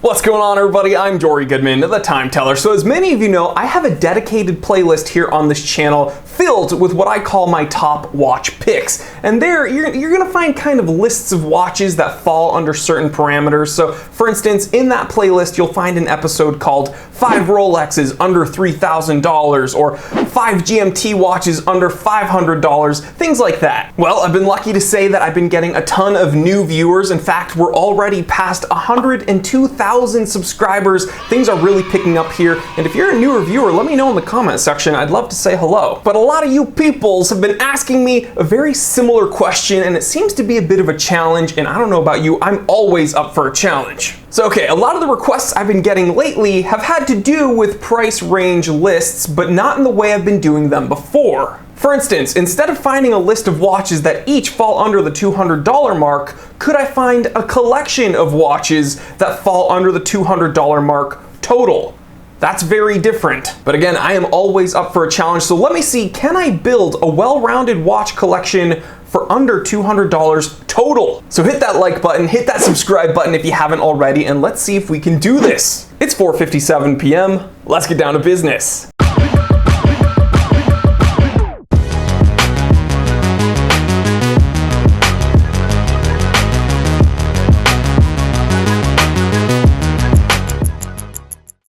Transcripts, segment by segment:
What's going on, everybody? I'm Jory Goodman, the Time Teller. So as many of you know, I have a dedicated playlist here on this channel filled with what I call my top watch picks. And there, you're gonna find kind of lists of watches that fall under certain parameters. So for instance, in that playlist, you'll find an episode called 5 Rolexes under $3,000 or 5 GMT watches under $500, things like that. Well, I've been lucky to say that I've been getting a ton of new viewers. In fact, we're already past 102,000 subscribers. Things are really picking up here. And if you're a newer viewer, let me know in the comment section. I'd love to say hello. But a lot of you peoples have been asking me a very similar question, and it seems to be a bit of a challenge. And I don't know about you, I'm always up for a challenge. So okay, a lot of the requests I've been getting lately have had to do with price range lists, but not in the way I've been doing them before. For instance, instead of finding a list of watches that each fall under the $200 mark, could I find a collection of watches that fall under the $200 mark total? That's very different. But again, I am always up for a challenge, so let me see, can I build a well-rounded watch collection for under $200 total? So hit that like button, hit that subscribe button if you haven't already, and let's see if we can do this. It's 4:57 p.m. Let's get down to business.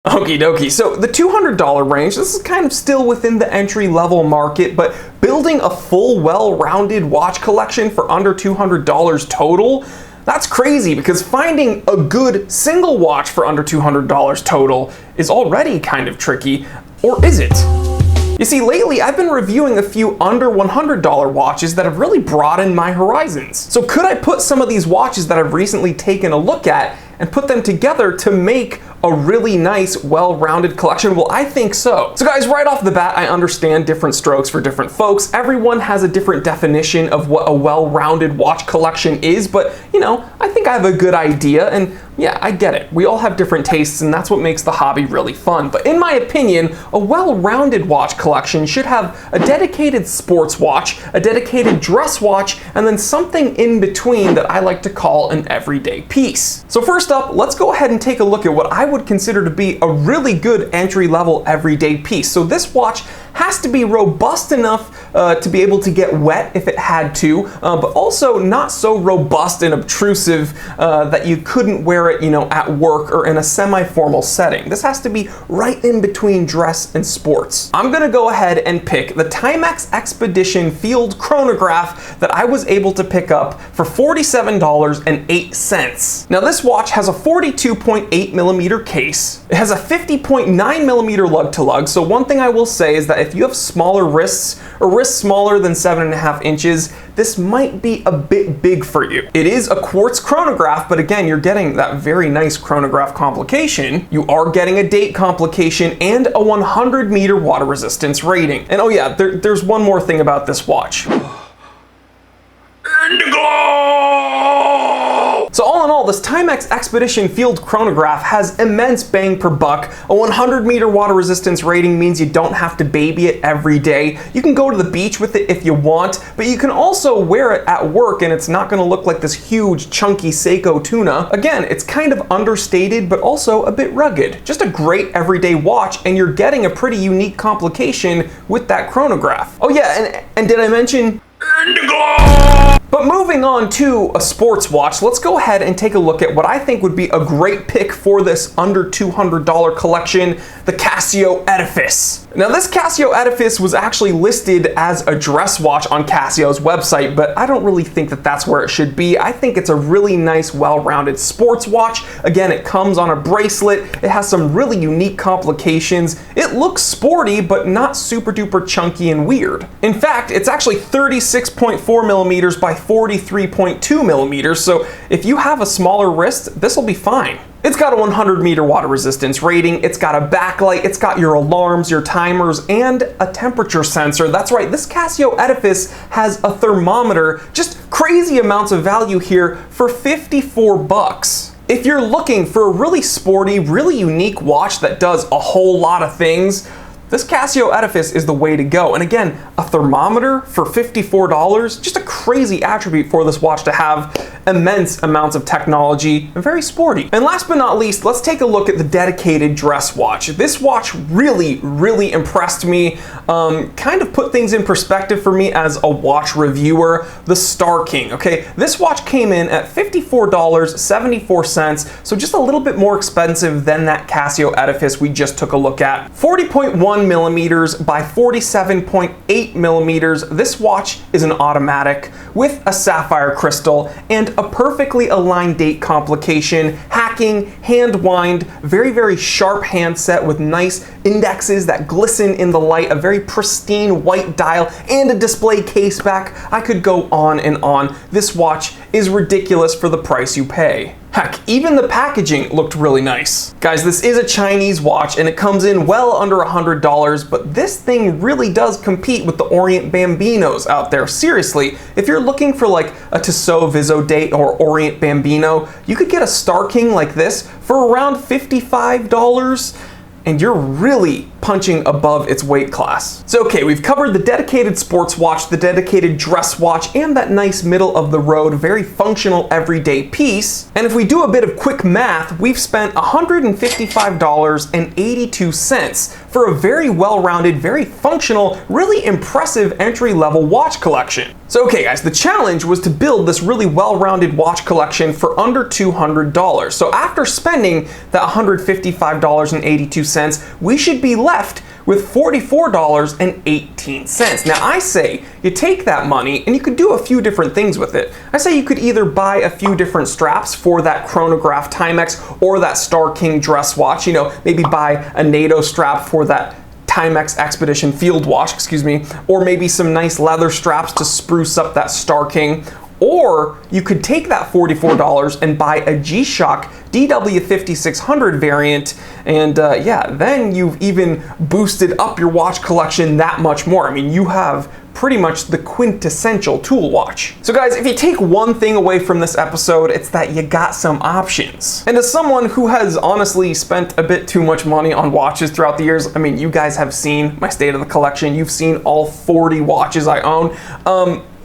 Okie dokie, so the $200 range, this is kind of still within the entry-level market, but building a full, well-rounded watch collection for under $200 total, that's crazy, because finding a good single watch for under $200 total is already kind of tricky, or is it? You see, lately I've been reviewing a few under $100 watches that have really broadened my horizons. So could I put some of these watches that I've recently taken a look at and put them together to make a really nice, well-rounded collection? Well, I think so. So guys, right off the bat, I understand different strokes for different folks. Everyone has a different definition of what a well-rounded watch collection is, but you know, I think I have a good idea, and yeah, I get it. We all have different tastes, and that's what makes the hobby really fun. But in my opinion, a well-rounded watch collection should have a dedicated sports watch, a dedicated dress watch, and then something in between that I like to call an everyday piece. So first up, let's go ahead and take a look at what I would consider to be a really good entry-level everyday piece. So this watch has to be robust enough to be able to get wet if it had to, but also not so robust and obtrusive that you couldn't wear it, you know, at work or in a semi-formal setting. This has to be right in between dress and sports. I'm gonna go ahead and pick the Timex Expedition Field Chronograph that I was able to pick up for $47.08. Now this watch has a 42.8 millimeter case. It has a 50.9 millimeter lug-to-lug, so one thing I will say is that if you have smaller wrists or wrists smaller than 7.5 inches, this might be a bit big for you. It is a quartz chronograph, but again, you're getting that very nice chronograph complication. You are getting a date complication and a 100 meter water resistance rating. And oh yeah, there's one more thing about this watch. So all in all, this Timex Expedition Field Chronograph has immense bang per buck. A 100 meter water resistance rating means you don't have to baby it every day. You can go to the beach with it if you want, but you can also wear it at work and it's not gonna look like this huge chunky Seiko tuna. Again, it's kind of understated, but also a bit rugged. Just a great everyday watch, and you're getting a pretty unique complication with that chronograph. Oh yeah, and did I mention Indigo? But moving on to a sports watch, let's go ahead and take a look at what I think would be a great pick for this under $200 collection, the Casio Edifice. Now this Casio Edifice was actually listed as a dress watch on Casio's website, but I don't really think that that's where it should be. I think it's a really nice, well-rounded sports watch. Again, it comes on a bracelet. It has some really unique complications. It looks sporty, but not super duper chunky and weird. In fact, it's actually 36.4 millimeters by 43.2 millimeters, so if you have a smaller wrist, this will be fine. It's got a 100 meter water resistance rating, it's got a backlight, it's got your alarms, your timers, and a temperature sensor. That's right, this Casio Edifice has a thermometer. Just crazy amounts of value here for 54 bucks. If you're looking for a really sporty, really unique watch that does a whole lot of things, This Casio edifice is the way to go. And again, a thermometer for $54, just a crazy attribute for this watch to have. Immense amounts of technology and very sporty. And last but not least, let's take a look at the dedicated dress watch. This watch really impressed me. Kind of put things in perspective for me as a watch reviewer. The Star King, okay? This watch came in at $54.74, so just a little bit more expensive than that Casio edifice we just took a look at. 40.1 millimeters by 47.8 millimeters. This watch is an automatic with a sapphire crystal and a perfectly aligned date complication, hacking, hand wind, very sharp handset with nice indexes that glisten in the light, a very pristine white dial, and a display case back. I could go on and on. This watch is ridiculous for the price you pay. Heck, even the packaging looked really nice. Guys, this is a Chinese watch and it comes in well under $100, but this thing really does compete with the Orient Bambinos out there. Seriously, if you're looking for like a Tissot Vizzo date or Orient Bambino, you could get a Star King like this for around $55. And you're really punching above its weight class. So okay, we've covered the dedicated sports watch, the dedicated dress watch, and that nice middle of the road, very functional everyday piece. And if we do a bit of quick math, we've spent $155.82 for a very well-rounded, very functional, really impressive entry-level watch collection. So okay guys, the challenge was to build this really well-rounded watch collection for under $200. So after spending that $155.82, we should be left with $44.18. Now I say you take that money and you could do a few different things with it. I say you could either buy a few different straps for that chronograph Timex or that Star King dress watch, you know, maybe buy a NATO strap for that Timex Expedition field watch, excuse me, or maybe some nice leather straps to spruce up that Star King. Or you could take that $44 and buy a G-Shock DW5600 variant, and yeah, then you've even boosted up your watch collection that much more. I mean, you have pretty much the quintessential tool watch. So guys, if you take one thing away from this episode, it's that you got some options. And as someone who has honestly spent a bit too much money on watches throughout the years, I mean, you guys have seen my state of the collection, you've seen all 40 watches I own.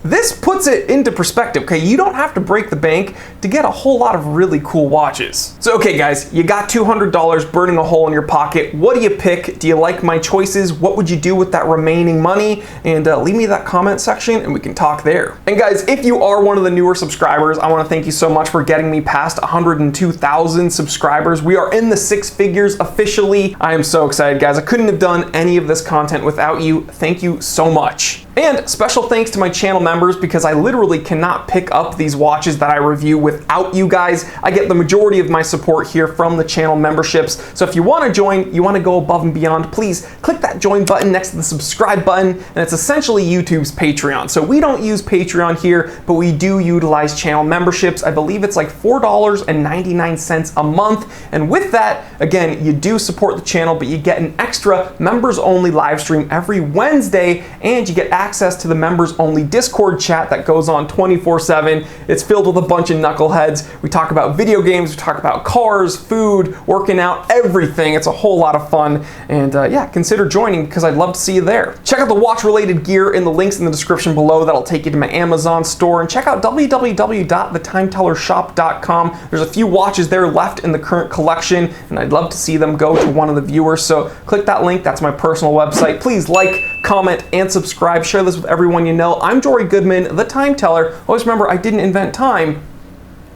This puts it into perspective, okay? You don't have to break the bank to get a whole lot of really cool watches. So okay guys, you got $200 burning a hole in your pocket. What do you pick? Do you like my choices? What would you do with that remaining money? And leave me that comment section and we can talk there. And guys, if you are one of the newer subscribers, I wanna thank you so much for getting me past 102,000 subscribers. We are in the 6 figures officially. I am so excited guys. I couldn't have done any of this content without you. Thank you so much. And special thanks to my channel members, because I literally cannot pick up these watches that I review without you guys. I get the majority of my support here from the channel memberships. So if you want to join, you want to go above and beyond, please click that join button next to the subscribe button, and it's essentially YouTube's Patreon. So we don't use Patreon here, but we do utilize channel memberships. I believe it's like $4.99 a month. And with that, again, you do support the channel, but you get an extra members only live stream every Wednesday, and you get access to the members only Discord chat that goes on 24/7. It's filled with a bunch of knuckleheads. We talk about video games, we talk about cars, food, working out, everything. It's a whole lot of fun. And yeah, consider joining because I'd love to see you there. Check out the watch related gear in the links in the description below. That'll take you to my Amazon store, and check out www.thetimetellershop.com. There's a few watches there left in the current collection, and I'd love to see them go to one of the viewers. So click that link. That's my personal website. Please like, comment, and subscribe. Share this with everyone you know. I'm Jory Goodman, the Time Teller. Always remember, I didn't invent time,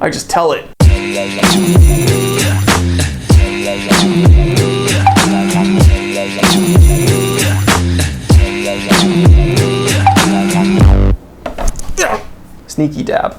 I just tell it. Sneaky dab.